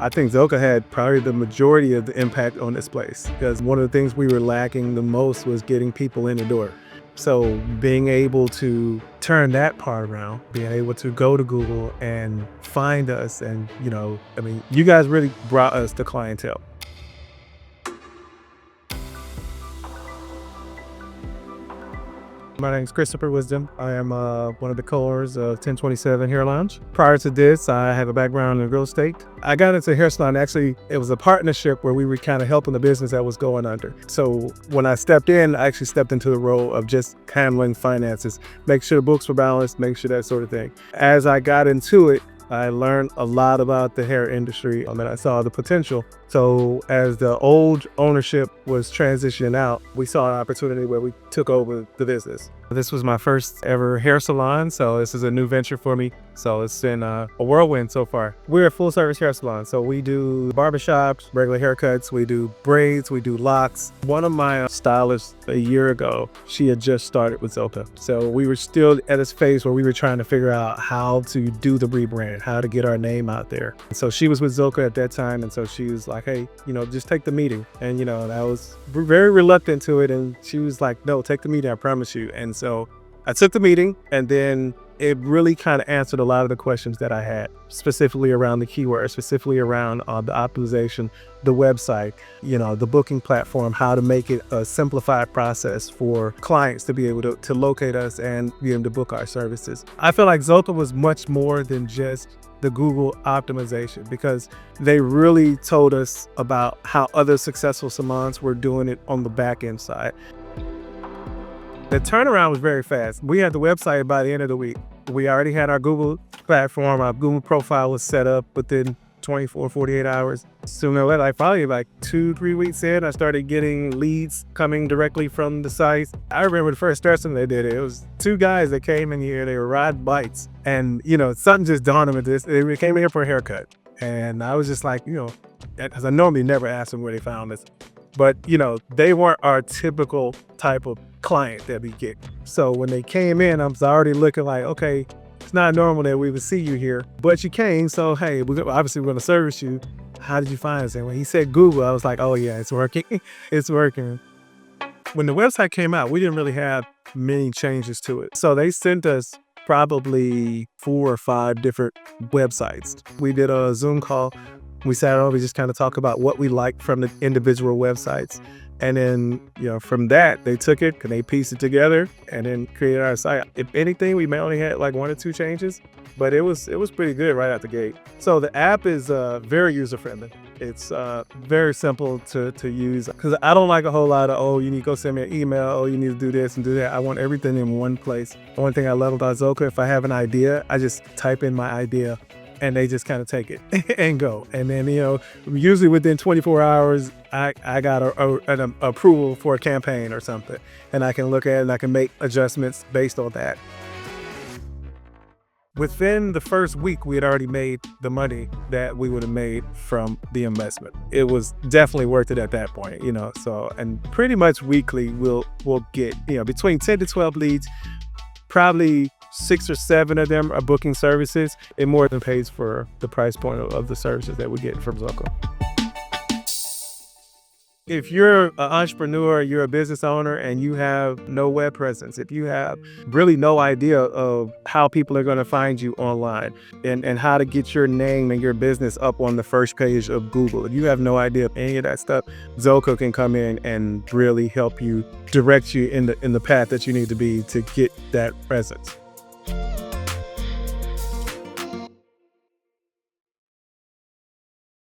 I think Zoca had probably the majority of the impact on this place, because one of the things we were lacking the most was getting people in the door. So being able to turn that part around, being able to go to Google and find us, and you guys really brought us the clientele. My name is Christopher Wisdom. I am one of the co-owners of 1027 Hair Lounge. Prior to this, I have a background in real estate. I got into hair salon. Actually, it was a partnership where we were kind of helping the business that was going under. So when I stepped in, I actually stepped into the role of just handling finances, make sure the books were balanced, make sure that sort of thing. As I got into it, I learned a lot about the hair industry, and I saw the potential. So as the old ownership was transitioning out, we saw an opportunity where we took over the business. This was my first ever hair salon, so this is a new venture for me. So it's been a whirlwind so far. We're a full service hair salon, so we do barbershops, regular haircuts, we do braids, we do locks. One of my stylists a year ago, she had just started with Zoca. So we were still at this phase where we were trying to figure out how to do the rebrand, how to get our name out there. So she was with Zoca at that time, and so she was like, hey, just take the meeting. And I was very reluctant to it, and she was like, no, take the meeting, I promise you. And so I took the meeting, and then it really kind of answered a lot of the questions that I had, specifically around the keywords, specifically around the optimization, the website, the booking platform, how to make it a simplified process for clients to be able to locate us and be able to book our services. I feel like Zoca was much more than just the Google optimization, because they really told us about how other successful salons were doing it on the back end side. The turnaround was very fast. We had the website by the end of the week. We already had our Google platform, our Google profile was set up within 24, 48 hours. Sooner or later, probably like 2-3 weeks in, I started getting leads coming directly from the site. I remember the first person they did it. It was 2 guys that came in here, they were riding bikes. And, something just dawned on me this. They came in here for a haircut. And I was just like, because I normally never ask them where they found this. But, they weren't our typical type of client that we get. So when they came in, I was already looking like, okay, it's not normal that we would see you here, but you came. So, hey, obviously we're going to service you. How did you find us? And when he said Google, I was like, oh yeah, it's working. It's working. When the website came out, we didn't really have many changes to it. So they sent us probably 4 or 5 different websites. We did a Zoom call. We sat down, we just kind of talked about what we liked from the individual websites. And then, from that, they took it and they pieced it together and then created our site. If anything, we may only had like 1 or 2 changes, but it was pretty good right out the gate. So the app is very user-friendly. It's very simple to use, because I don't like a whole lot of, oh, you need to go send me an email, oh, you need to do this and do that. I want everything in one place. One thing I love about Zoca, if I have an idea, I just type in my idea and they just kind of take it and go. And then, usually within 24 hours, I got an approval for a campaign or something, and I can look at it and I can make adjustments based on that. Within the first week, we had already made the money that we would have made from the investment. It was definitely worth it at that point, so, and pretty much weekly we'll get, between 10 to 12 leads, probably 6 or 7 of them are booking services. It more than pays for the price point of the services that we get from Zoca. If you're an entrepreneur, you're a business owner, and you have no web presence, if you have really no idea of how people are going to find you online and how to get your name and your business up on the first page of Google, if you have no idea of any of that stuff, Zoca can come in and really help you, direct you in the path that you need to be to get that presence.